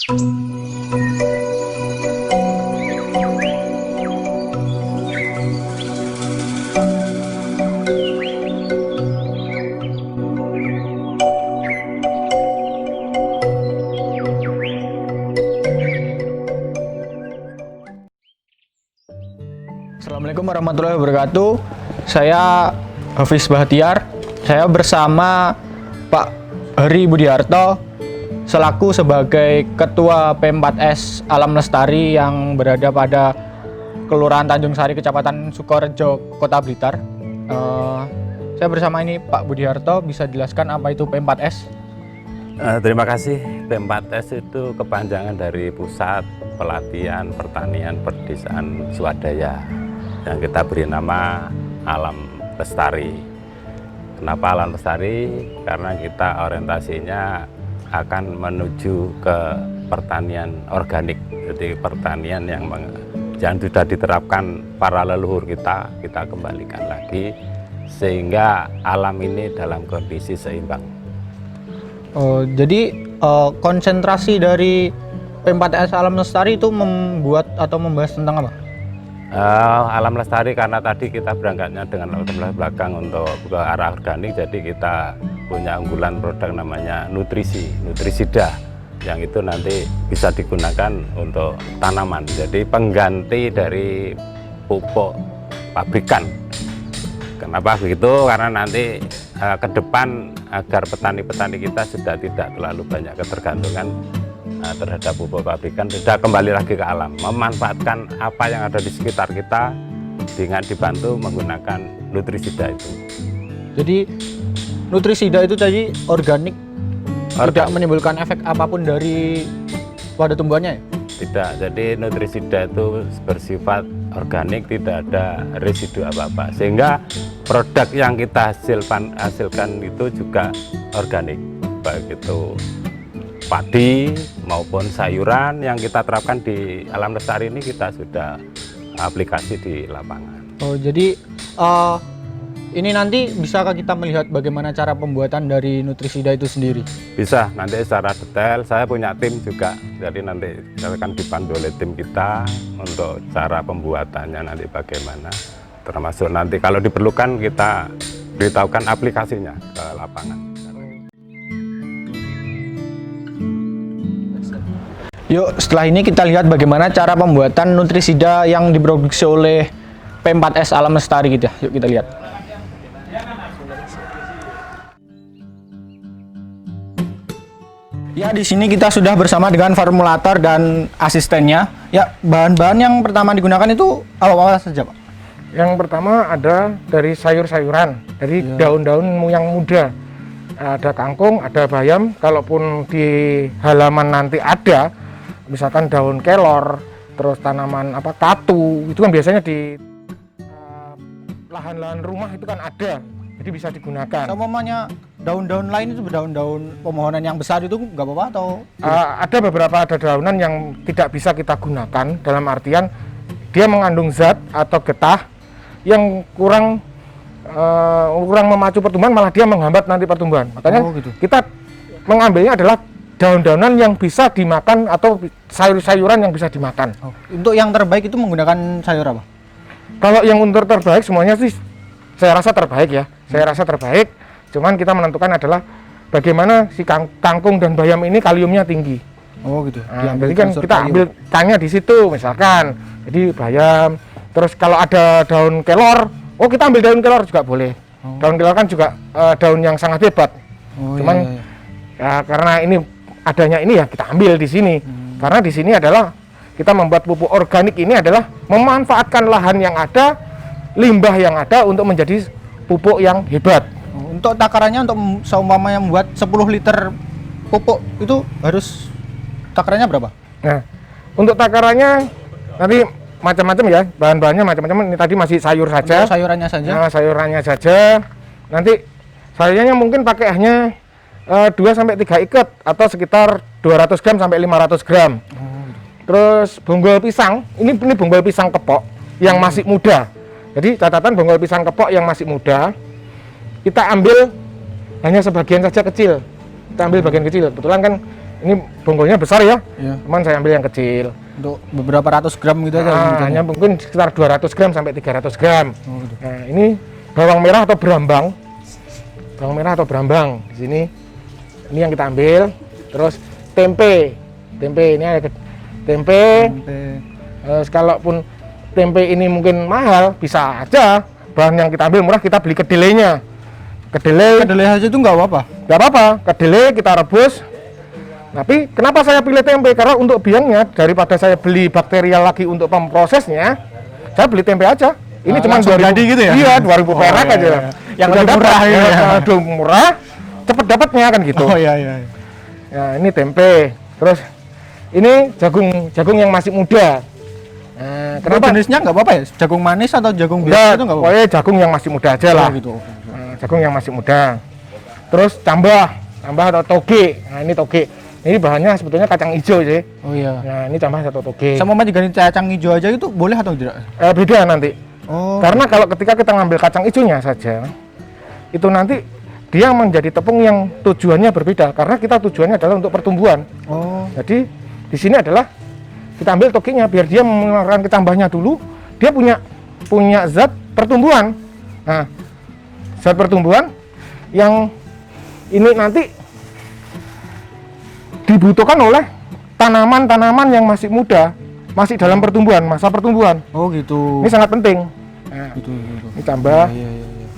Assalamualaikum warahmatullahi wabarakatuh. Saya Hafiz Bahtiar. Saya bersama Pak Heri Budiarto selaku sebagai Ketua P4S Alam Lestari yang berada pada Kelurahan Tanjung Sari, Kecamatan Sukorejo, Kota Blitar. Saya bersama ini Pak Budiarto, bisa jelaskan apa itu P4S? Terima kasih. P4S itu kepanjangan dari Pusat Pelatihan Pertanian Perdesaan Swadaya yang kita beri nama Alam Lestari. Kenapa Alam Lestari? Karena kita orientasinya akan menuju ke pertanian organik. Jadi pertanian yang sudah diterapkan para leluhur kita kembalikan lagi sehingga alam ini dalam kondisi seimbang. Jadi konsentrasi dari P4S Alam Lestari itu membuat atau membahas tentang apa? Alam Lestari karena tadi kita berangkatnya dengan latar belakang untuk ke arah organik, jadi kita punya unggulan produk namanya Nutrisida yang itu nanti bisa digunakan untuk tanaman, jadi pengganti dari pupuk pabrikan. Kenapa begitu? Karena nanti ke depan agar petani-petani kita sudah tidak terlalu banyak ketergantungan terhadap pupuk pabrikan, sudah kembali lagi ke alam, memanfaatkan apa yang ada di sekitar kita dengan dibantu menggunakan Nutrisida itu. Jadi Nutrisida itu tadi organik, tidak menimbulkan efek apapun dari pada tumbuhannya ya? Tidak, jadi Nutrisida itu bersifat organik, tidak ada residu apa-apa, sehingga produk yang kita hasilkan itu juga organik, baik itu padi maupun sayuran yang kita terapkan di Alam Lestari ini kita sudah aplikasi di lapangan. Jadi ini nanti bisakah kita melihat bagaimana cara pembuatan dari Nutrisida itu sendiri? Bisa, nanti secara detail saya punya tim juga, jadi nanti akan dipandu oleh tim kita untuk cara pembuatannya nanti bagaimana, termasuk nanti kalau diperlukan kita beritahukan aplikasinya ke lapangan. Yuk, setelah ini kita lihat bagaimana cara pembuatan Nutrisida yang diproduksi oleh P4S Alam Lestari gitu ya. Yuk kita lihat. Ya, di sini kita sudah bersama dengan formulator dan asistennya. Ya, bahan-bahan yang pertama digunakan itu apa saja, Pak? Yang pertama ada dari sayur-sayuran, dari daun-daun yang muda. Ada kangkung, ada bayam. Kalaupun di halaman nanti ada, misalkan daun kelor, terus tanaman katu, itu kan biasanya di lahan-lahan rumah itu kan ada, jadi bisa digunakan. Umpamanya daun-daun lain itu daun-daun pemohonan yang besar itu nggak apa-apa atau? Ada beberapa daunan yang tidak bisa kita gunakan, dalam artian dia mengandung zat atau getah yang kurang memacu pertumbuhan, malah dia menghambat nanti pertumbuhan. Makanya kita mengambilnya adalah daun-daunan yang bisa dimakan atau sayur-sayuran yang bisa dimakan. Untuk yang terbaik itu menggunakan sayur apa? Kalau yang untuk terbaik semuanya sih saya rasa terbaik ya. Saya rasa terbaik. Cuman kita menentukan adalah bagaimana si kangkung dan bayam ini kaliumnya tinggi. Oh gitu. Jadi kan kita ambil tanya di situ misalkan. Jadi bayam. Terus kalau ada daun kelor, kita ambil daun kelor juga boleh. Daun kelor kan juga daun yang sangat hebat. Cuman ya karena ini adanya ini ya kita ambil di sini. Karena di sini adalah kita membuat pupuk organik ini adalah memanfaatkan lahan yang ada, limbah yang ada untuk menjadi pupuk yang hebat. Untuk takarannya, untuk seumpamanya membuat 10 liter pupuk itu harus takarannya berapa? Nah, untuk takarannya nanti macam-macam ya, bahan-bahannya macam-macam. Ini tadi masih sayur saja. Untuk sayurannya saja. Nah, sayurannya saja. Nanti sayurnya mungkin pakai hanya 2 sampai 3 ikat atau sekitar 200 gram sampai 500 gram. Terus bonggol pisang, ini bonggol pisang kepok yang masih muda. Jadi catatan bonggol pisang kepok yang masih muda, kita ambil hanya sebagian saja kecil. Kita ambil bagian kecil. Kebetulan kan Ini bonggolnya besar ya, Iya. cuman saya ambil yang kecil. Untuk beberapa ratus gram gitu aja. Hanya mungkin sekitar 200 gram sampai 300 gram. Oh, gitu. Nah, ini bawang merah atau berambang. Bawang merah atau berambang di sini. Ini yang kita ambil. Terus tempe. Tempe ini ada tempe. Terus kalaupun tempe ini mungkin mahal, bisa aja bahan yang kita ambil murah kita beli kedelainya. Kedelai aja itu nggak apa-apa. Nggak apa-apa, kedelai kita rebus. Tapi kenapa saya pilih tempe? Karena untuk biangnya daripada saya beli bakterial lagi untuk pemprosesnya, saya beli tempe aja. Ini cuma langsung 2000 jadi gitu ya? Iya, 2000 perak iya, aja. iya. Yang Udah lebih murah dapat, gitu ya? Aduh, murah, cepet dapatnya kan gitu. Oh iya iya. Ya, ini tempe. Terus ini jagung yang masih muda. Nah, Kenapa kenapa? jenisnya nggak apa-apa ya? Jagung manis atau jagung Enggak, biasa itu nggak apa-apa? pokoknya jagung yang masih muda aja lah. Oh, gitu. Nah, jagung yang masih muda. Terus tambah atau toge. Nah, ini toge. Ini bahannya sebetulnya kacang hijau sih. Oh iya. Nah, ini tambah satu toge. Sama mah diganti kacang hijau aja itu boleh atau tidak? Beda nanti. Oh. Karena kalau ketika kita ngambil kacang hijaunya saja, itu nanti dia menjadi tepung yang tujuannya berbeda. Karena kita tujuannya adalah untuk pertumbuhan. Oh. Jadi di sini adalah kita ambil togenya biar dia mengeluarkan ketambahnya dulu. Dia punya zat pertumbuhan. Nah, zat pertumbuhan yang ini nanti dibutuhkan oleh tanaman-tanaman yang masih muda, masih dalam pertumbuhan, masa pertumbuhan. Oh gitu. Ini sangat penting. Nah, Gitu. ini tambah. Iya iya iya.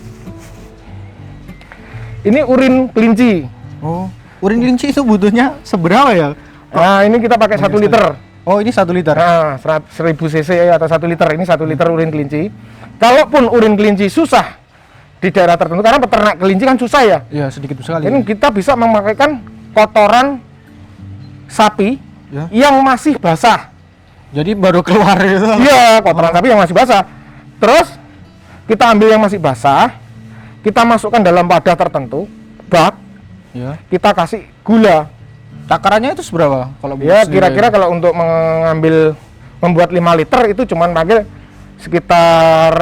Ini urin kelinci. Oh. Urin kelinci itu butuhnya seberapa ya? Nah, ini kita pakai 1 liter. Oh ini 1 liter. Nah, 1000 cc atau 1 liter. Ini 1 liter urin kelinci. Kalaupun urin kelinci susah di daerah tertentu, karena peternak kelinci kan susah ya. Iya sedikit sekali. Ini kita bisa memakaikan kotoran sapi Ya. yang masih basah. Jadi baru keluar itu. Iya, kotoran sapi yang masih basah. Terus kita ambil yang masih basah, kita masukkan dalam wadah tertentu, bak, Ya. kita kasih gula. Takarannya itu seberapa? Kalau Ya, sendiri? kira-kira kalau untuk membuat 5 liter itu cuman pakai sekitar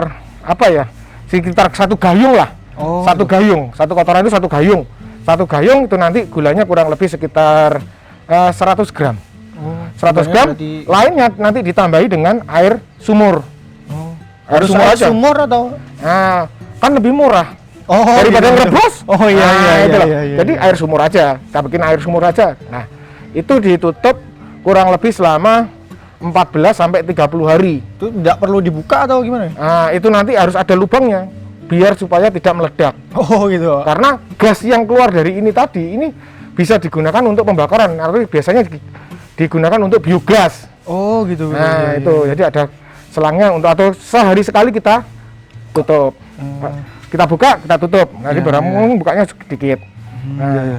apa ya? Sekitar 1 gayung lah. Oh, Satu gayung, satu kotoran itu 1 gayung. 1 gayung itu nanti gulanya kurang lebih sekitar 100 gram. Oh, 100 gram, berarti- lainnya nanti ditambahi dengan air sumur. Oh. Air Harus sumur air aja. sumur atau? Nah, kan lebih murah Oh, daripada gitu. ngerebus. Oh iya Nah, iya iya, itulah. iya, iya. Jadi air sumur aja, kita bikin air sumur aja. Nah, itu ditutup kurang lebih selama 14 sampai 30 hari. Itu tidak perlu dibuka atau gimana? Nah, itu nanti harus ada lubangnya biar supaya tidak meledak. Oh gitu. Karena gas yang keluar dari ini tadi ini bisa digunakan untuk pembakaran. Artinya biasanya digunakan untuk biogas. Oh gitu. Nah, Iya, itu iya. jadi ada selangnya untuk atau sehari sekali kita tutup. Kita buka, kita tutup. Nanti Iya, barang iya. bukanya sedikit. Nah, iya, iya.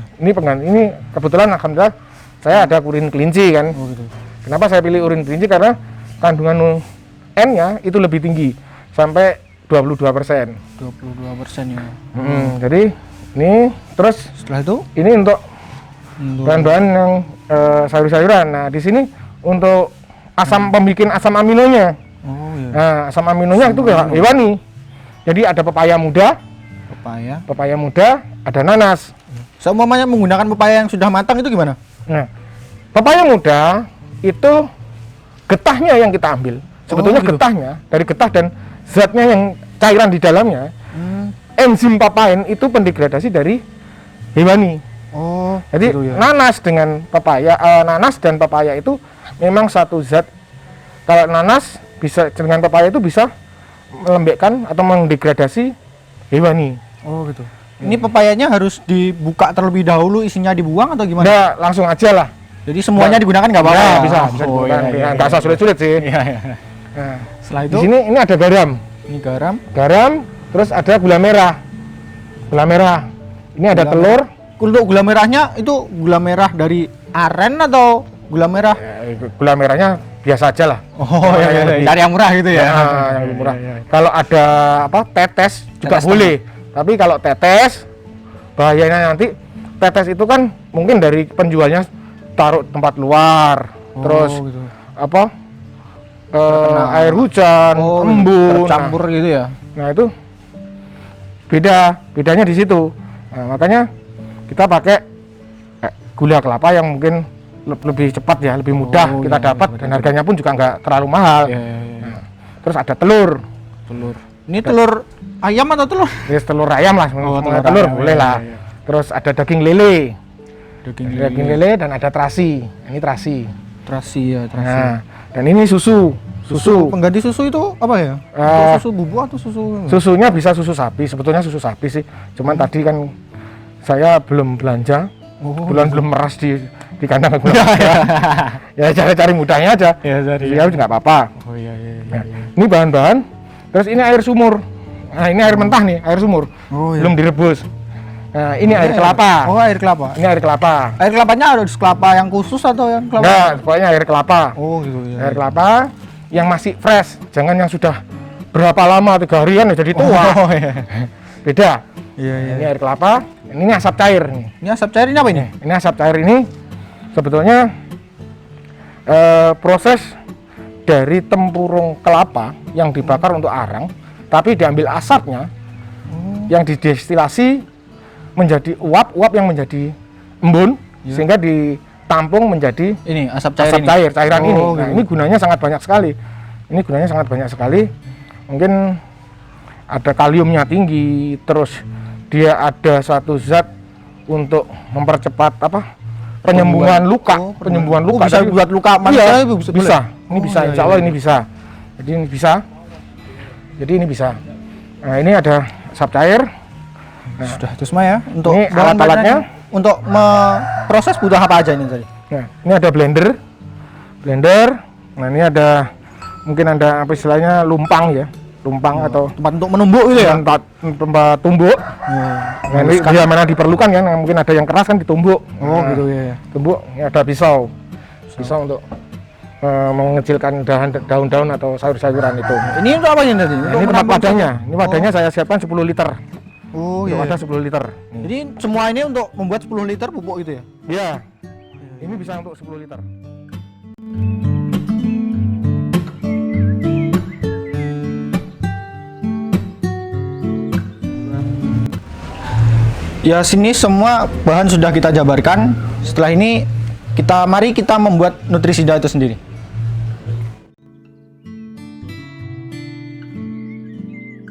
ini kebetulan alhamdulillah saya ada urin kelinci kan. Oh gitu. Kenapa saya pilih urin kelinci? Karena kandungan N-nya itu lebih tinggi sampai 22%. 22% ya. Jadi ini terus Setelah itu ini untuk bahan-bahan yang sayur-sayuran. Nah, di sini untuk pembikin asam aminonya. Oh iya. Nah, asam aminonya itu hewani. Jadi ada pepaya muda, ada nanas. Seumpamanya menggunakan pepaya yang sudah matang itu gimana? Nah, pepaya muda itu getahnya yang kita ambil. Sebetulnya gitu. getahnya, dari getah dan zatnya yang cairan di dalamnya, enzim papain itu pendegradasi dari hewani. Oh. Jadi gitu ya. nanas dan pepaya itu memang satu zat. Kalau nanas bisa dengan pepaya itu bisa melembekkan atau mendegradasi hewani. Oh gitu. Ini pepayanya harus dibuka terlebih dahulu, isinya dibuang atau gimana? Nggak, langsung aja lah. Jadi semuanya Nggak. digunakan nggak apa-apa? Nah, bisa Oh, digunakan. iya, iya, Nggak usah sulit-sulit sih. Iya, iya. Nah, Setelah di itu sini ini ada garam. ini garam. Terus ada gula merah. Ini ada Gula telur. Untuk gula merahnya itu gula merah dari aren atau gula merah? Gula merahnya biasa aja lah. Oh iya, iya, iya. Cari yang murah gitu ya. Nah, yang lebih murah. Iya, iya. Kalau ada tetes juga Tetes boleh. Tapi kalau tetes bahayanya nanti tetes itu kan mungkin dari penjualnya taruh tempat luar. Terus gitu. air hujan, embun. Tercampur gitu ya. Nah, itu bedanya di situ. Nah, makanya kita pakai gula kelapa yang mungkin lebih cepat ya, lebih mudah Oh, kita iya, dapat iya, dan harganya pun juga nggak terlalu mahal. Nah, terus ada telur. Ini telur ayam atau telur? Ya, telur ayam lah, Oh, semua telur telur ayam, boleh iya, lah. iya. Terus ada daging lele. Daging Lele dan ada terasi. Ini terasi. terasi ya, terasi. Nah, dan ini susu. Susu. Pengganti susu itu apa ya? Eh, Susu bubuk atau susu? Susunya bisa susu sapi, sebetulnya susu sapi sih. Cuman tadi kan saya belum belanja, belum meras di kandang aku. Ya cari-cari mudahnya aja. Ya, cari. Ya nggak apa-apa. Oh iya iya. Nah, ini bahan-bahan. Terus ini air sumur. Nah, ini air mentah nih, air sumur. Oh iya. Belum direbus. Nah, ini air kelapa. Oh, air kelapa. Ini air kelapa. Air kelapanya ada kelapa yang khusus atau yang kelapa? Enggak, pokoknya air kelapa. Oh gitu ya. Air kelapa yang masih fresh, jangan yang sudah berapa lama 3 harian ya jadi tua. Oh iya. Beda. Iya iya. Ini air kelapa, ini asap cair nih. Ini asap cair ini apa ini? Ini asap cair ini sebetulnya proses dari tempurung kelapa yang dibakar untuk arang, tapi diambil asapnya yang didestilasi menjadi uap yang menjadi embun, sehingga ditampung menjadi Ini asap cair asap ini. cair, cairan ini. Oh, Nah, gitu. ini gunanya sangat banyak sekali. Ini gunanya sangat banyak sekali. Mungkin ada kaliumnya tinggi, terus dia ada suatu zat untuk mempercepat apa? Penyembuhan luka, Oh, penyembuhan oh, luka. bisa Tadi- buat luka Iya, manusia bisa. boleh? Ini Oh, bisa, iya, insya Allah iya. ini bisa. Jadi ini bisa. Jadi ini bisa. Nah, ini ada asap cair. Sudah itu semua ya. Untuk Ini bahan-bahannya alat-alatnya. untuk proses butuh apa aja ini tadi? Nah, ini ada blender. Nah, ini ada mungkin ada apa istilahnya lumpang ya. Lumpang atau Tempat untuk menumbuk gitu ya? tempat tumbuk. Nah, ini bila mana diperlukan kan, mungkin ada yang keras kan ditumbuk. Oh Nah, gitu ya. tumbuk. Ini ada pisau untuk mengecilkan daun-daun atau sayur-sayuran itu. Ini untuk apa ini tadi? Nah, Untuk ini tempat menampung- wadahnya. Ini wadahnya saya siapkan 10 liter. Oh Untuk iya. wadah 10 liter. Jadi semua ini untuk membuat 10 liter pupuk gitu ya? Iya. Ini bisa untuk 10 liter. Ya sini semua bahan sudah kita jabarkan. Setelah ini mari kita membuat nutrisida itu sendiri.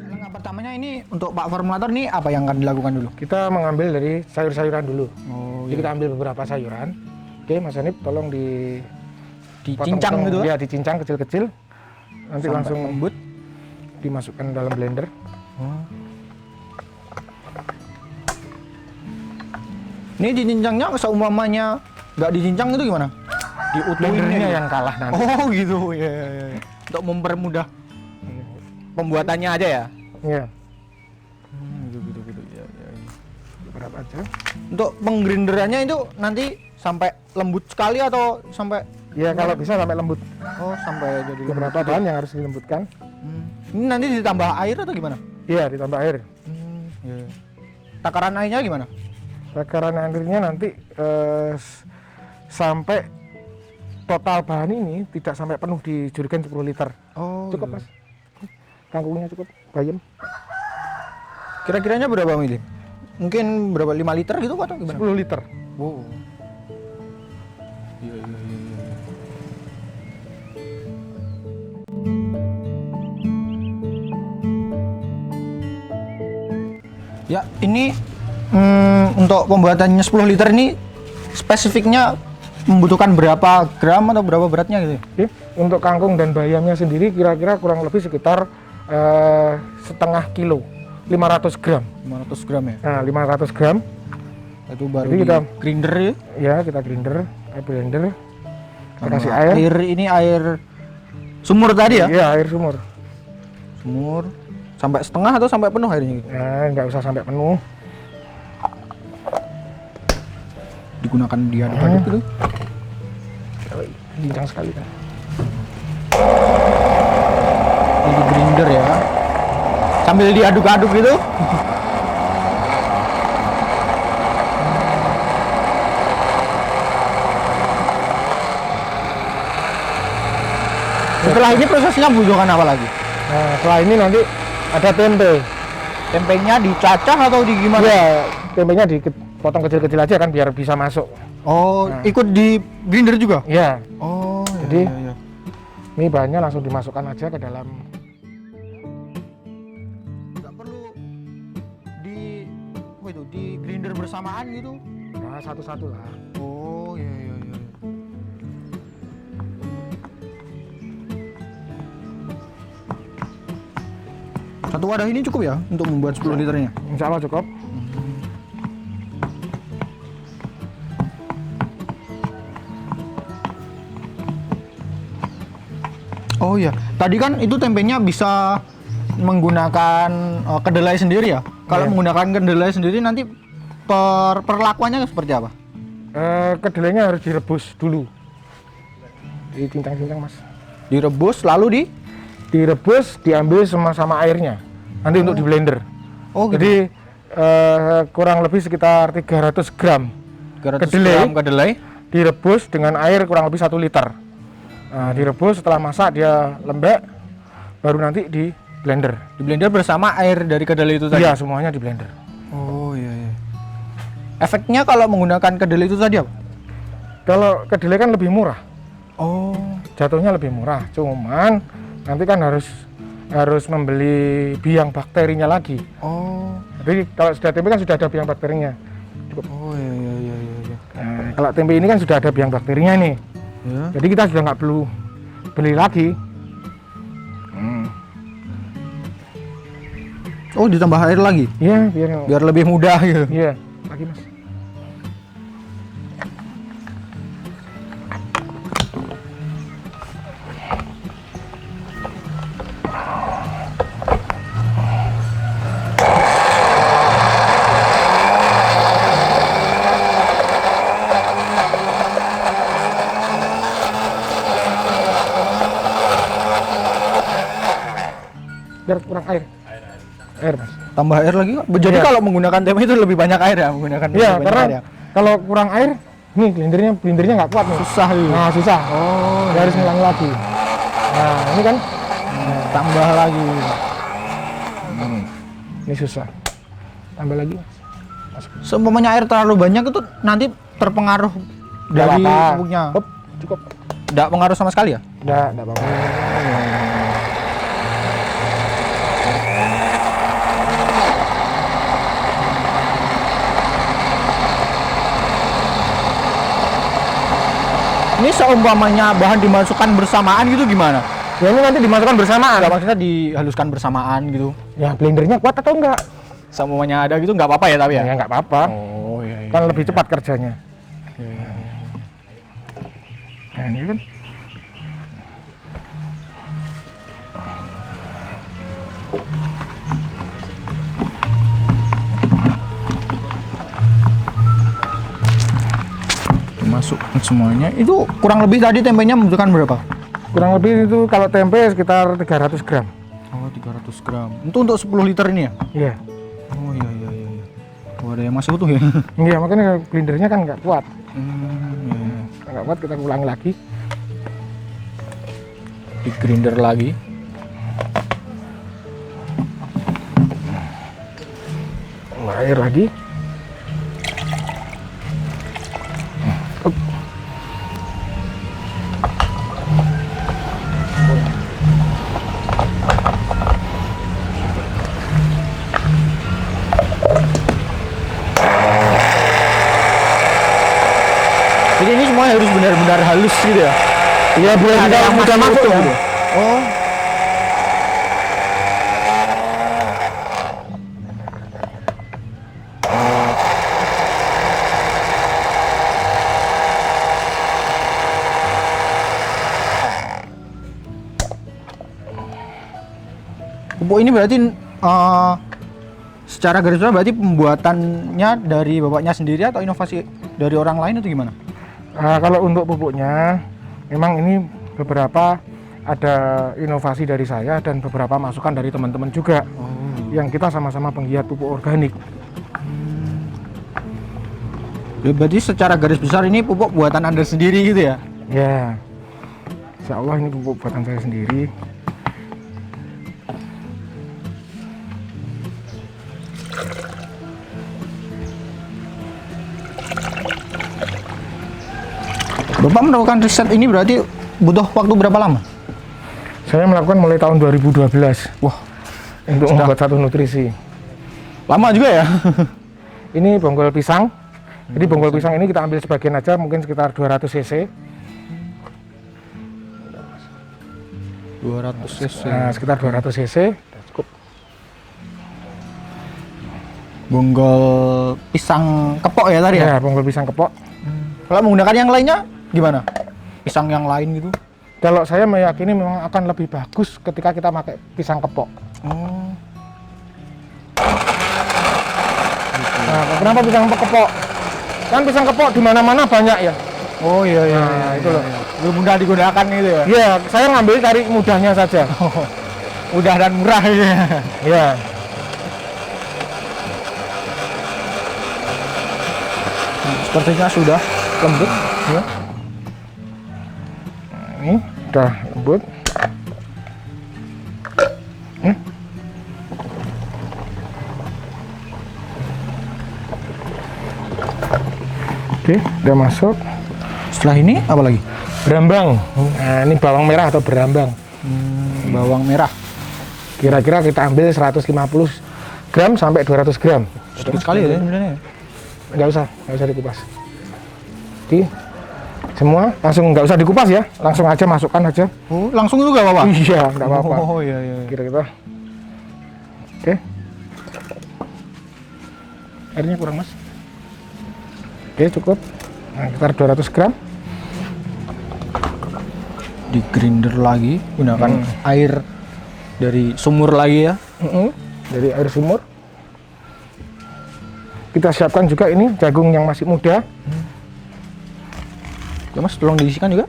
Langkah pertamanya ini untuk Pak Formulator nih apa yang akan dilakukan dulu? Kita mengambil dari sayur-sayuran dulu. Oh Jadi kita ambil beberapa sayuran. Oke, Mas Hanif tolong dicincang gitu? Ya, dicincang kecil-kecil. Nanti Sampai langsung lembut. dimasukkan dalam blender. Ini dicincangnya seumpamanya nggak dicincang itu gimana? Diutuhin Blendernya gitu? yang kalah nanti. Oh gitu ya. Untuk mempermudah pembuatannya aja ya. Iya, Gitu ya. beberapa aja. Untuk penggrinderannya itu nanti sampai lembut sekali atau sampai Ya, kalau bisa sampai lembut. sampai jadi Beberapa bahan yang harus dilembutkan. Ini nanti ditambah air atau gimana? Iya, ditambah air. Takaran airnya gimana? Takaran airnya nanti sampai total bahan ini tidak sampai penuh di jerigen 10 liter. Oh, Cukup, Mas. Kangkungnya cukup, bayam. Kira-kiranya berapa mili? Mungkin berapa 5 liter gitu atau gimana? 10 liter. Wow. Ya, ini untuk pembuatannya 10 liter ini spesifiknya membutuhkan berapa gram atau berapa beratnya gitu? Oke, untuk kangkung dan bayamnya sendiri kira-kira kurang lebih sekitar setengah kilo, 500 gram. 500 gram ya? Nah, 500 gram. Itu baru Jadi di kita- grinder ya? Ya, kita blender. Kita kasih Sama air. ini air sumur tadi ya? Iya, air sumur. Sumur sampai setengah atau sampai penuh airnya gitu? Nah, nggak usah sampai penuh. Digunakan diaduk-aduk gitu? Lincah sekali kan. Di grinder ya? Sambil diaduk-aduk gitu? Setelah ini prosesnya membutuhkan apa lagi? Nah, setelah ini nanti ada tempe. Tempenya dicacah atau di gimana? Iya, tempenya dipotong kecil-kecil aja kan biar bisa masuk. Oh, Nah. ikut di grinder juga? Ya, Oh, Jadi- iya. ini bahannya langsung dimasukkan aja ke dalam. Nggak perlu di apa itu di grinder bersamaan gitu? Nah, satu-satu lah. Oh, iya. Satu wadah ini cukup ya untuk membuat 10 liternya? Insya Allah cukup. Oh iya, tadi kan itu tempenya bisa menggunakan kedelai sendiri ya? Kalau Iya. menggunakan kedelai sendiri nanti perlakuannya seperti apa? Kedelainya harus direbus dulu. Dicincang-cincang mas. Direbus lalu Direbus, diambil sama airnya. Nanti untuk di blender. Oh gitu. Jadi kurang lebih sekitar 300 gram 300 kedelai. gram kedelai. direbus dengan air kurang lebih 1 liter. Nah, direbus setelah masak dia lembek, baru nanti di blender. Di blender bersama air dari kedelai itu tadi? Iya, semuanya di blender. Oh iya. Efeknya kalau menggunakan kedelai itu tadi apa? Kalau kedelai kan lebih murah, Oh. jatuhnya lebih murah. Cuman nanti kan harus membeli biang bakterinya lagi. Oh. Tapi kalau sudah tempe kan sudah ada biang bakterinya. Oh iya. Nah, kalau tempe ini kan sudah ada biang bakterinya nih. Ya. Jadi kita sudah nggak perlu beli lagi. Oh, ditambah air lagi Iya, biar lebih mudah gitu. iya, lagi mas. Biar kurang air. Air mas. Tambah air lagi. Jadi Iya. kalau menggunakan tempe itu lebih banyak air ya, menggunakan Iya, lebih karena banyak air ya. kalau kurang air, nih blendernya nggak kuat nih. Susah gitu. Nah, susah. Oh, Dia harus ngulang lagi. Nah, ini kan, tambah lagi. ini susah. Tambah lagi. Mas. Seumpamanya air terlalu banyak itu nanti terpengaruh Nggak dari apa-apa. pupuknya. Hop, cukup. Nggak pengaruh sama sekali ya? Nggak apa-apa. Ini seumpamanya bahan dimasukkan bersamaan gitu gimana? Ya ini nanti dimasukkan bersamaan. Nggak maksudnya dihaluskan bersamaan gitu. Ya blendernya kuat atau enggak? Seumpamanya ada gitu nggak apa-apa ya tapi ya? Ya nggak apa-apa. Oh iya. Kan lebih cepat kerjanya. Nah ini kan. Masukkan semuanya. Itu kurang lebih tadi tempenya membutuhkan berapa? Kurang lebih itu kalau tempe sekitar 300 gram. Oh 300 gram. Itu untuk 10 liter ini ya? Iya. Oh iya. Oh, ada yang masuk tuh ya? Iya makanya blendernya kan nggak kuat. Iya. Nggak kuat kita ulangi lagi. Di grinder lagi. Air lagi. Jadi ini semua harus benar-benar halus gitu ya? Iya biar Ada kita yang mudah masuk masuk ya. gitu? Oh. Pupuk ini berarti secara garis besar berarti pembuatannya dari bapaknya sendiri atau inovasi dari orang lain atau gimana? Kalau untuk pupuknya, memang ini beberapa ada inovasi dari saya dan beberapa masukan dari teman-teman juga. Yang kita sama-sama penggiat pupuk organik. Ya, berarti secara garis besar ini pupuk buatan Anda sendiri gitu ya? Ya, insya Allah ini pupuk buatan saya sendiri. Bapak melakukan riset ini berarti butuh waktu berapa lama? Saya melakukan mulai tahun 2012. Wah, Untuk sudah membuat satu nutrisi. lama juga ya? Ini bonggol pisang. Jadi bonggol pisang ini kita ambil sebagian aja, mungkin sekitar 200 cc. 200 cc. Nah, sekitar 200 cc. Cukup. Bonggol pisang kepok ya tadi ya? Ya, bonggol pisang kepok. Kalau menggunakan yang lainnya gimana? Pisang yang lain gitu? Kalau saya meyakini memang akan lebih bagus ketika kita pakai pisang kepok. Oh. Nah, kenapa pisang kepok? Kan pisang kepok di mana-mana banyak ya. Oh iya iya. Nah, iya, itu loh. Lebih mudah digunakan gitu ya? Iya, saya ngambil cari mudahnya saja. Mudah dan murah gitu ya. Iya. Sepertinya sudah lembut ya. Ini udah lembut. Oke, udah masuk. Setelah ini apa lagi? Berambang. Nah, ini bawang merah atau berambang. Bawang merah. Kira-kira kita ambil 150 gram sampai 200 gram. Sedikit sekali ya sebenarnya. Nggak usah dikupas. Oke, semua langsung nggak usah dikupas ya, langsung aja masukkan aja. Oh, langsung juga Bapak? Iya, nggak apa-apa. Oh iya iya. Kira-kira. Oke. Airnya kurang mas. Oke, cukup. Nah, sekitar 200 gram. Di grinder lagi, gunakan air dari sumur lagi ya. Dari air sumur. Kita siapkan juga ini jagung yang masih muda. Ya mas, tolong diisikan juga.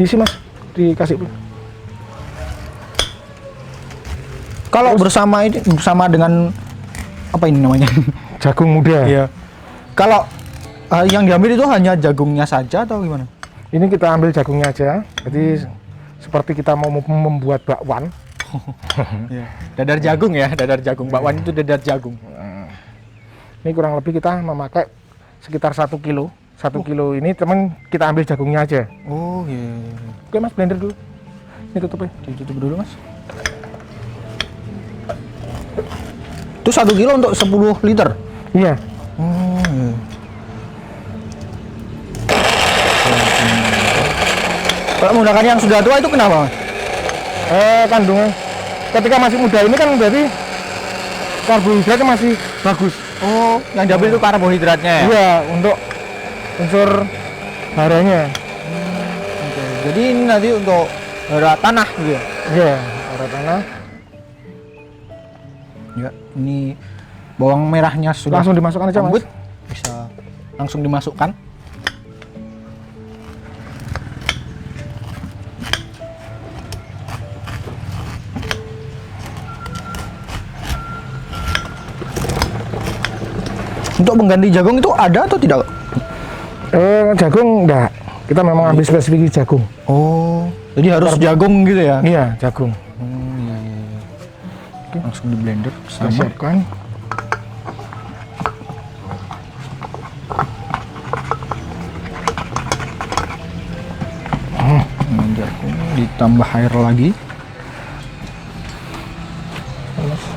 Isi mas, dikasih. Kalau bersama dengan apa ini namanya? Jagung muda. Iya. Kalau yang diambil itu hanya jagungnya saja atau gimana? Ini kita ambil jagungnya aja. Jadi seperti kita mau membuat bakwan. Iya. Dadar jagung ya, dadar jagung. Bakwan itu dadar jagung. Ini kurang lebih kita memakai sekitar 1 kilo. 1 kilo ini teman kita ambil jagungnya aja. Oh iya. Oke mas, blender dulu. Ini tutupnya. Ditutup dulu mas. Itu 1 kilo untuk 10 liter? Iya. Oh iya. Kalau menggunakan yang sudah tua itu kenapa mas? Kandungan ketika masih muda ini kan berarti karbohidratnya masih bagus. Oh, yang diambil itu karbohidratnya ya? Iya, untuk unsur haranya. Oke. Jadi ini nanti untuk hara tanah gitu ya? Iya, hara tanah. Ya, ini bawang merahnya sudah Langsung dimasukkan aja lembut. mas. Bisa langsung dimasukkan. Untuk pengganti jagung itu ada atau tidak? Jagung enggak. Kita memang ambil spesifik jagung. Oh, jadi harus jagung gitu ya? Iya, jagung. Iya. Oke, langsung di blender Kita sama. siapkan. Jagung ditambah air lagi.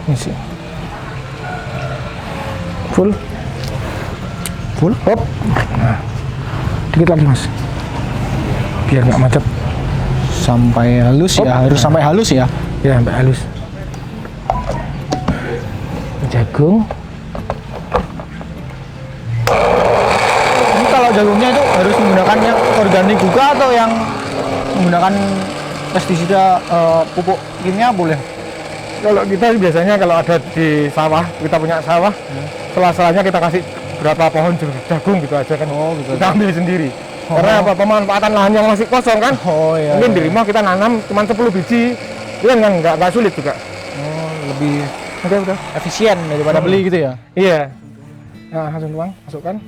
Isi. Full. Full. Hop. Nah, dikit lagi mas. Biar nggak macet. Sampai halus ya, harus sampai halus ya. Ya, sampai halus. Jagung. Ini kalau jagungnya itu harus menggunakan yang organik juga atau yang menggunakan pestisida pupuk kimia boleh? Kalau kita biasanya kalau ada di sawah, kita punya sawah, sela-selanya kita kasih berapa pohon jagung gitu aja kan. Oh, gitu. Kita ambil sendiri. Karena apa, pemanfaatan lahan yang masih kosong kan. Oh iya. Mungkin di rumah kita nanam cuma 10 biji, itu kan nggak sulit juga. Oh, lebih Udah. efisien daripada beli gitu ya. Iya. Nah, langsung tuang, masukkan.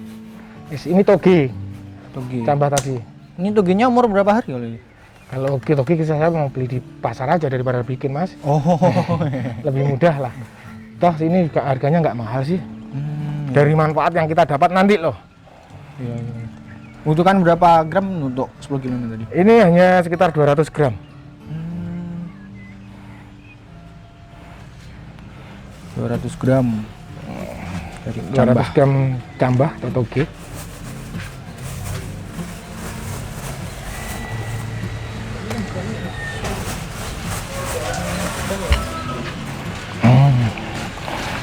Ini toge, Toge. tambah tadi. Ini togenya umur berapa hari kalau ini? Kalau toge saya mau beli di pasar aja daripada bikin mas. Oh. Lebih mudah lah. Toh ini juga harganya nggak mahal sih. Dari manfaat yang kita dapat nanti loh. Iya. Butuhkan berapa gram untuk 10 kilo ini tadi? Ini hanya sekitar 200 gram. 200 gram. Dari 200 gram cambah atau toge.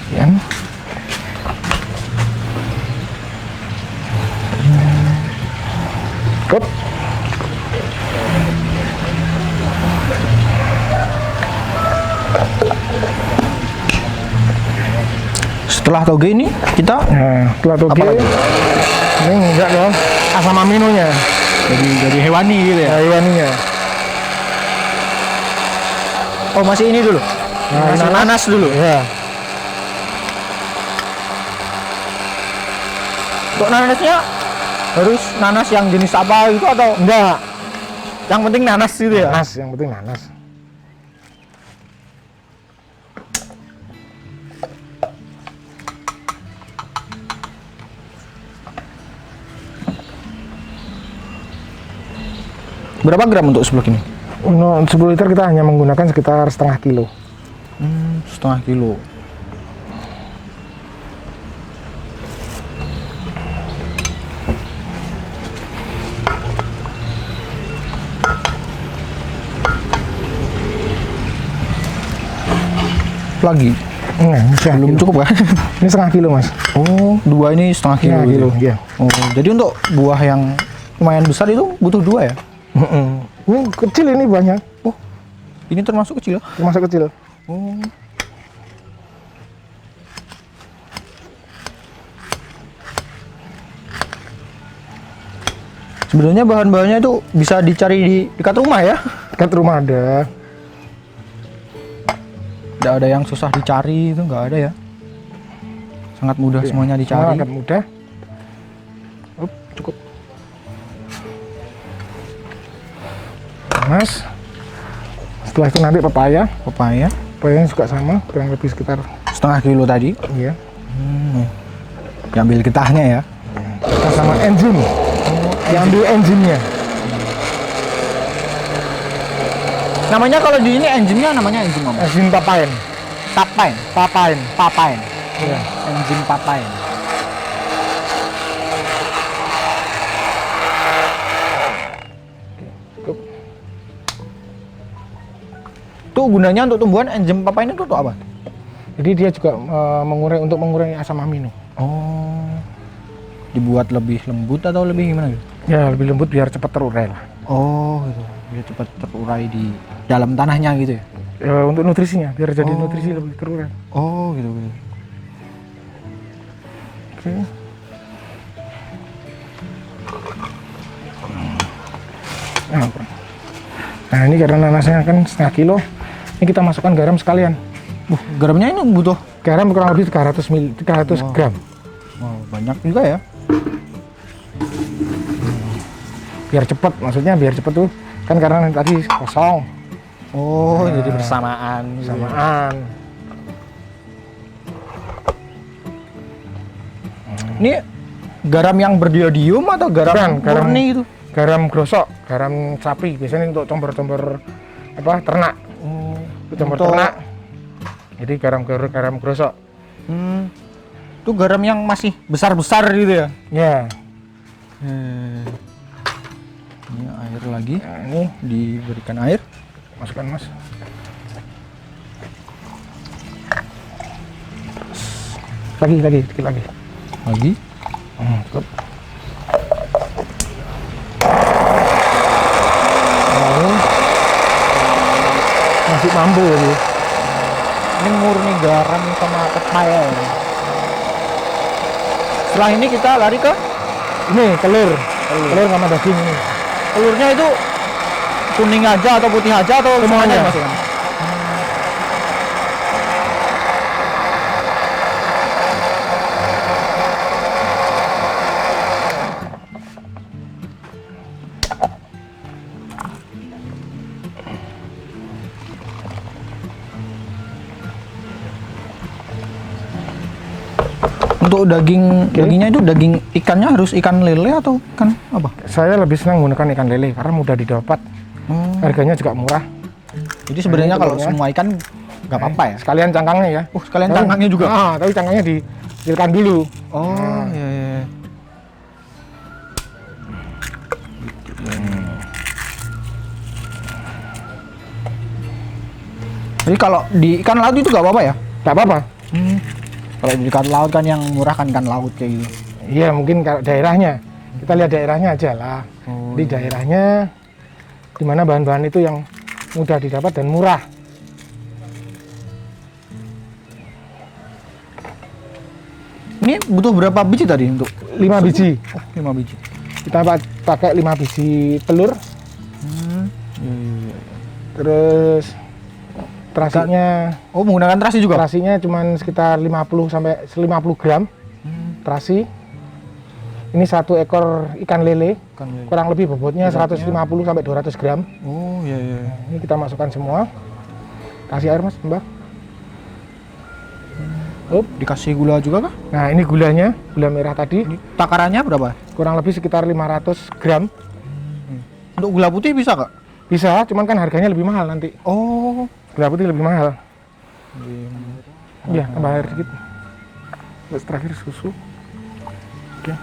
Ya. Cukup. Setelah toge ini kita Nah, setelah toge Apa lagi? ini enggak dong, asam aminonya, jadi hewani gitu ya. hewaninya. Oh, masih ini dulu. Nah, Masih nanas dulu. Ya. Untuk nanasnya harus nanas yang jenis apa gitu atau Enggak, yang penting nanas gitu ya? nanas, yang penting nanas. Berapa gram untuk seblak ini? Untuk 10 liter kita hanya menggunakan sekitar setengah kilo. Setengah kilo. Lagi Nah, ini setengah belum kilo. cukup kan? Ini setengah kilo mas. Oh, dua ini setengah kilo. Setengah gitu. kilo, ya. Oh, jadi untuk buah yang lumayan besar itu butuh dua ya? Ini kecil, ini banyak. Oh, ini termasuk kecil ya? Termasuk kecil. Oh. Sebenarnya bahan-bahannya itu bisa dicari di dekat rumah ya? Dekat rumah ada. Tidak ada yang susah dicari, itu nggak ada ya? Sangat mudah semuanya dicari. Sangat mudah. Cukup. Mas, setelah itu nanti pepaya. Pepaya Pepayanya juga sama, kurang lebih sekitar, setengah kilo tadi. ya. Diambil getahnya ya. Kita sama enzim. Diambil enzimnya. Namanya kalau di ini enzimnya namanya enzim apa? Enzim papain. Papain. Papain. Papain. Ya. Enzim papain. Cukup. Itu gunanya untuk tumbuhan enzim papain itu untuk apa? Jadi dia juga mengurangi asam amino. Oh. Dibuat lebih lembut atau lebih gimana gitu? Ya, lebih lembut biar cepat terurai lah. Oh, gitu. Biar cepat terurai di dalam tanahnya gitu ya. Ya, untuk nutrisinya, biar jadi Oh. nutrisi lebih terurai. Oh, gitu gitu. Oke. Nah, ini karena nanasnya kan setengah kilo, ini kita masukkan garam sekalian. Garamnya ini butuh. Garam kurang lebih 300 Wow. gram. Wow, banyak juga ya. Biar cepet, maksudnya biar cepet tuh, kan karena tadi kosong. Oh, jadi bersamaan. gitu ya. Samaan. Ini garam yang berdiodium atau garam Bukan, garam- murni itu? Garam grosok, garam sapi, biasanya untuk comber-comber apa ternak. Itu comber Untuk- ternak. Jadi garam grosok. Itu garam yang masih besar-besar gitu ya? Ya. Ini air lagi, Nah, ini diberikan air. masukkan mas. Lagi, dikit lagi. Lagi. Cukup. Nah, ini masih mampu jadi. Ini murni garam sama pepaya ya. Setelah ini kita lari ke Ini telur sama daging ini. telurnya itu kuning aja atau putih aja atau Semuanya. masukkan? Ini Untuk dagingnya itu daging ikannya harus ikan lele atau ikan apa? Saya lebih senang menggunakan ikan lele karena mudah didapat. Harganya juga murah. Jadi sebenarnya kalau telurnya. semua ikan nggak apa-apa ya? Sekalian cangkangnya ya. Sekalian cangkangnya juga. Tapi cangkangnya dikecilkan dulu. Oh, iya iya. Jadi kalau di ikan laut itu nggak apa-apa ya? Nggak apa-apa. Kalau di ikan laut kan yang murah kan ikan laut kayak gitu. Iya, mungkin kalau daerahnya. Kita lihat daerahnya aja lah. Di daerahnya di mana bahan-bahan itu yang mudah didapat dan murah. Ini butuh berapa biji tadi untuk 5 biji. 5 biji. Kita pakai 5 biji telur. Terus terasinya, menggunakan terasi juga? terasinya cuma sekitar 50 sampai 50 gram terasi. Ini 1 ekor ikan lele, kurang lebih bobotnya 150 sampai 200 gram. Oh iya iya. Ini kita masukkan semua. Kasih air mas, mbak. Dikasih gula juga kah? Nah ini gulanya, gula merah tadi. Ini takarannya berapa? Kurang lebih sekitar 500 gram. Untuk gula putih bisa kak? Bisa, cuman kan harganya lebih mahal nanti. Oh. Gula putih lebih mahal. Iya, tambah air dikit. Terus terakhir susu. Oke.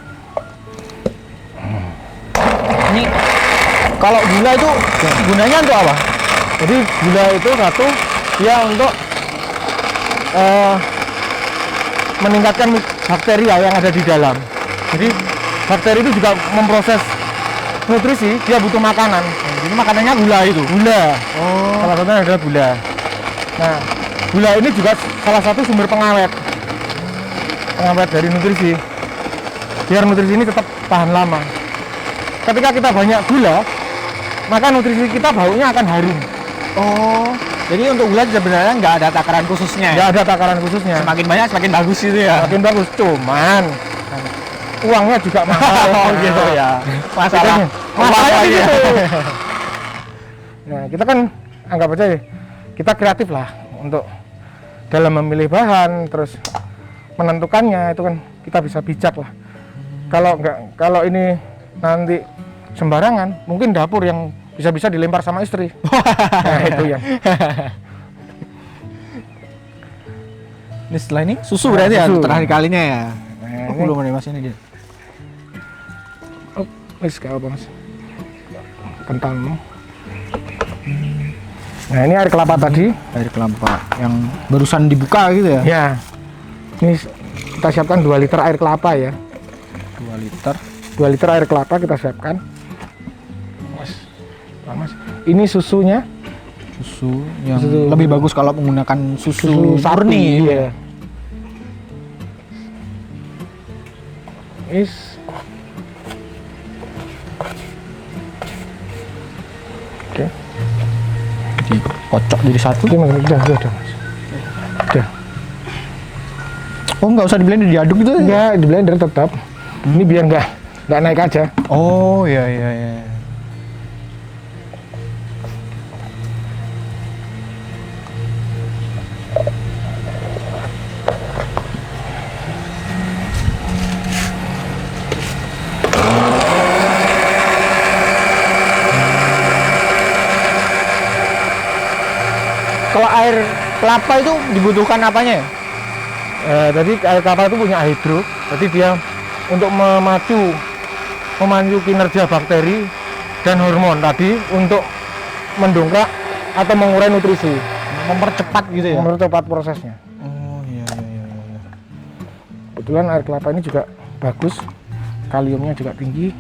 Ini kalau gula itu gunanya untuk apa? Jadi gula itu satu ya untuk meningkatkan bakteri yang ada di dalam. Jadi bakteri itu juga memproses nutrisi, dia butuh makanan. Jadi makanannya gula itu? Gula. Salah satunya adalah gula. Nah, gula ini juga salah satu sumber pengawet. Pengawet dari nutrisi. Biar nutrisi ini tetap tahan lama. Ketika kita banyak gula, maka nutrisi kita baunya akan harum. Oh. Jadi untuk gula sebenarnya nggak ada takaran khususnya ya? Nggak ada takaran khususnya. Semakin banyak semakin bagus itu ya? Makin bagus, cuman uangnya juga mahal. Oh gitu ya. Masalahnya di ya. situ. Nah, kita kan anggap aja ya, kita kreatif lah untuk dalam memilih bahan, terus menentukannya itu kan kita bisa bijak lah. Kalau ini nanti sembarangan, mungkin dapur yang bisa-bisa dilempar sama istri. Nah, itu ya. Ini setelah ini susu berarti ya susu. terakhir kalinya ya? Nah, Oh, belum ada mas ini dia. Wis kayak apa mas? Kental. Nah ini air kelapa tadi. Air kelapa yang barusan dibuka gitu ya? Ya. Ini kita siapkan 2 liter air kelapa ya. 2 liter. 2 liter air kelapa kita siapkan. Mas. Ini susunya. Susu yang Susu. lebih bagus kalau menggunakan susu sapi. murni. Iya. Oke. Dikocok jadi satu. Oke, udah mas. Udah. Oh nggak usah diblender, diaduk gitu? Enggak, di blender tetap. Ini biar nggak naik aja. Oh iya iya iya. Kalau air kelapa itu dibutuhkan apanya ya? Jadi air kelapa itu punya hidro, jadi dia untuk memacu kinerja bakteri dan hormon tadi untuk mendongkrak atau mengurai nutrisi, Mempercepat gitu ya? mempercepat prosesnya. Oh iya iya iya. Kebetulan air kelapa ini juga bagus, kaliumnya juga tinggi.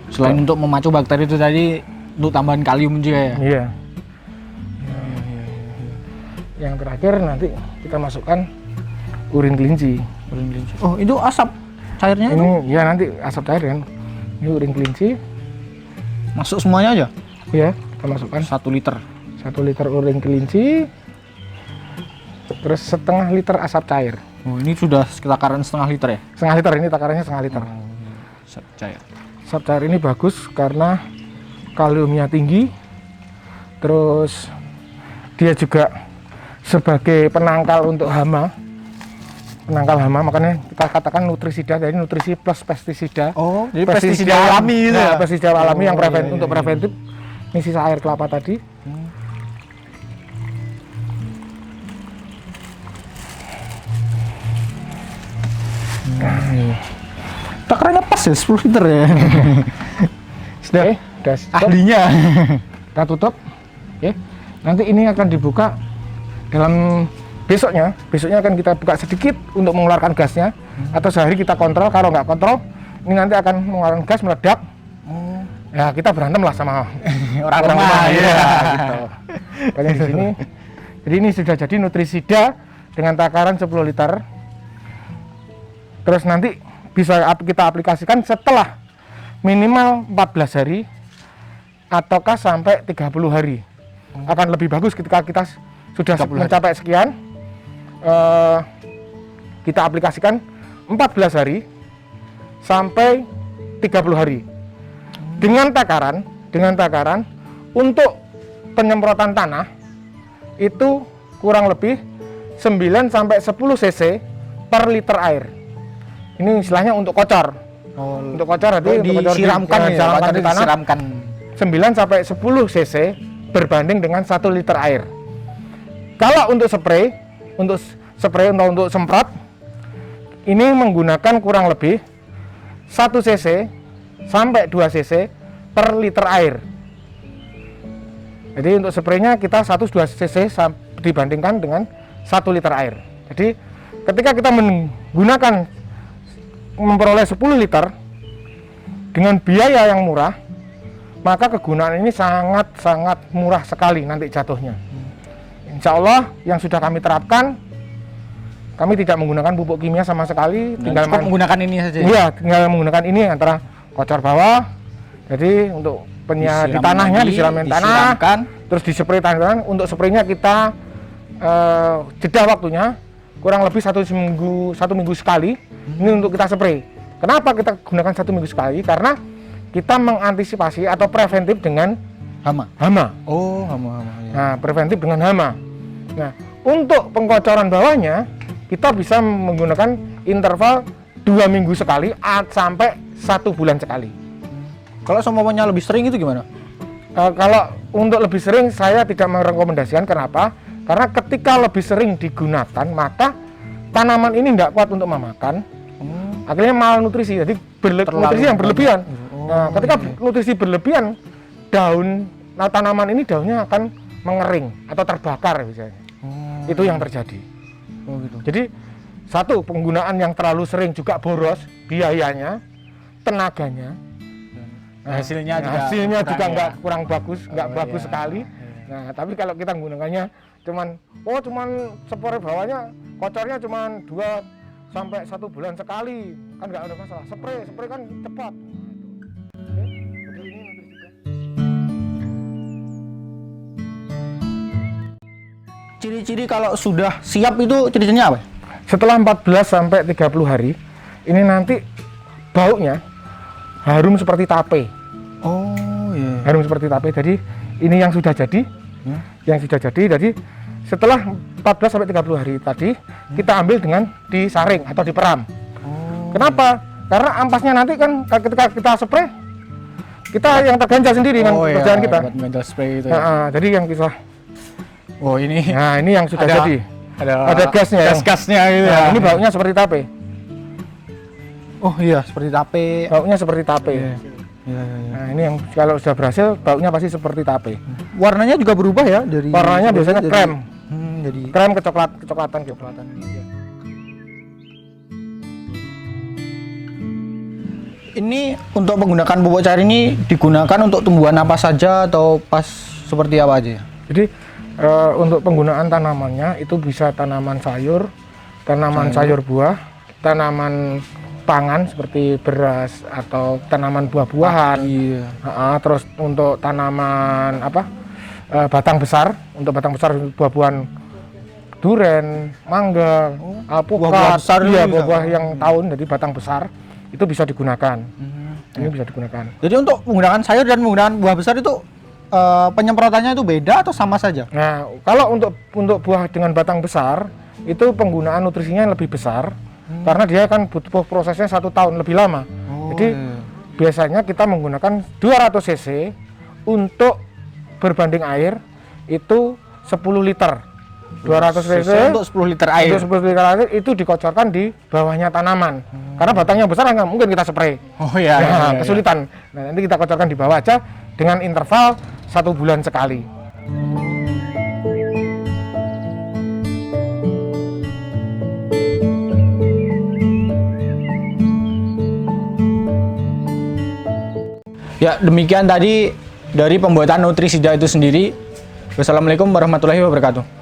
Selain untuk memacu bakteri itu tadi, untuk tambahan kalium juga ya? Iya. Yang terakhir nanti kita masukkan urin kelinci. Oh itu asap cairnya itu? Ini ya nanti asap cair kan. Ini urin kelinci. Masuk semuanya aja? Ya, kita masukkan 1 liter. 1 liter urin kelinci. Terus setengah liter asap cair. Oh ini sudah takaran setengah liter ya? Setengah liter, ini takarannya setengah liter. Asap cair. Asap cair ini bagus karena kaliumnya tinggi. Terus dia juga sebagai penangkal untuk hama. penangkal hama, makanya kita katakan nutrisida, jadi nutrisi plus pestisida. Oh, jadi pestisida alami gitu ya? Pestisida alami yang iya, untuk preventif. Ini sisa air kelapa tadi. Takarannya pas ya 10 liter ya. Sudah. Oke, udah stop. Ahlinya. Kita tutup. Oke. Nanti ini akan dibuka dalam besoknya akan kita buka sedikit untuk mengeluarkan gasnya, atau sehari kita kontrol. Kalau nggak kontrol, ini nanti akan mengeluarkan gas meledak. Ya kita berantem lah sama Orang rumah ya. Gitu. Makanya di sini. Jadi ini sudah jadi nutrisida dengan takaran 10 liter. Terus nanti bisa kita aplikasikan setelah minimal 14 hari ataukah sampai 30 hari. Akan lebih bagus ketika kita sudah mencapai sekian, kita aplikasikan 14 hari sampai 30 hari dengan takaran untuk penyemprotan tanah itu kurang lebih 9 sampai 10 cc per liter air. Ini istilahnya untuk kocor. Untuk kocor berarti disiramkan di tanah. Disiramkan 9 sampai 10 cc berbanding dengan 1 liter air. Kalau untuk spray, untuk semprot, ini menggunakan kurang lebih 1 cc sampai 2 cc per liter air. Jadi untuk spraynya kita 1-2 cc dibandingkan dengan 1 liter air. Jadi ketika kita memperoleh 10 liter dengan biaya yang murah, maka kegunaan ini sangat-sangat murah sekali nanti jatuhnya. Insya Allah yang sudah kami terapkan, kami tidak menggunakan pupuk kimia sama sekali, tinggal menggunakan ini saja. Iya, tinggal menggunakan ini antara kocor bawah. Jadi untuk di tanahnya disiramin tanah, terus dispray tanah. Untuk spraynya kita jeda waktunya kurang lebih satu minggu sekali. Ini untuk kita spray. Kenapa kita gunakan 1 minggu sekali? Karena kita mengantisipasi atau preventif dengan hama. Oh, hama. Ya. Nah, preventif dengan hama. Nah, untuk pengkocoran bawahnya kita bisa menggunakan interval 2 minggu sekali sampai 1 bulan sekali. Kalau semuanya lebih sering itu gimana? Kalau untuk lebih sering saya tidak merekomendasikan. Kenapa? Karena ketika lebih sering digunakan maka tanaman ini tidak kuat untuk memakan. Akhirnya malnutrisi, jadi nutrisi yang berlebihan. Nah, ketika nutrisi berlebihan, tanaman ini daunnya akan mengering atau terbakar misalnya. Itu yang terjadi. Gitu. Jadi satu, penggunaan yang terlalu sering juga boros biayanya, tenaganya. Hasilnya juga nggak kurang bagus, nggak bagus sekali. Nah, tapi kalau kita menggunakannya cuman spray bawahnya, kocornya cuman 2 sampai 1 bulan sekali, kan nggak ada masalah. Spray kan cepat. Oke, jadi ini nutrisida. Ciri-ciri kalau sudah siap itu ciri-cirinya apa? Setelah 14 sampai 30 hari, ini nanti baunya harum seperti tape. Oh iya. Harum seperti tape. Jadi ini yang sudah jadi. Jadi setelah 14 sampai 30 hari tadi kita ambil dengan disaring atau diperam. Kenapa? Karena ampasnya nanti kan ketika kita spray kita yang terganjal sendiri kan kerjaan kita. Ganjal spray itu. Nah, jadi yang kita ini. Nah, ini yang sudah jadi. Ada gasnya. Gasnya gitu. Nah, ini baunya seperti tape. Oh iya, seperti tape. Baunya seperti tape. Iya. Nah, ini yang kalau sudah berhasil baunya pasti seperti tape. Warnanya juga berubah ya dari. Warnanya biasanya krem. Jadi krem kecoklatan. Iya. Ini untuk menggunakan pupuk cair ini digunakan untuk tumbuhan apa saja atau pas seperti apa aja? Jadi untuk penggunaan tanamannya itu bisa tanaman sayur buah, tanaman pangan seperti beras atau tanaman buah-buahan. Iya. Terus untuk tanaman batang besar, untuk buah-buahan duren, mangga, alpukat, buah-buah yang tahun jadi batang besar itu bisa digunakan. Ini bisa digunakan. Jadi untuk menggunakan sayur dan menggunakan buah besar itu penyemprotannya itu beda atau sama saja? Nah, kalau untuk buah dengan batang besar itu penggunaan nutrisinya lebih besar karena dia kan butuh prosesnya 1 tahun lebih lama. Jadi biasanya kita menggunakan 200 cc untuk berbanding air itu 10 liter. 200 cc untuk 10 liter air. Untuk 10 liter air itu dikocorkan di bawahnya tanaman. Karena batangnya besar nggak mungkin kita spray. Oh iya. Kesulitan. Nah, nanti kita kocorkan di bawah aja dengan interval 1 bulan sekali. Ya, demikian tadi dari pembuatan nutrisida itu sendiri. Wassalamualaikum warahmatullahi wabarakatuh.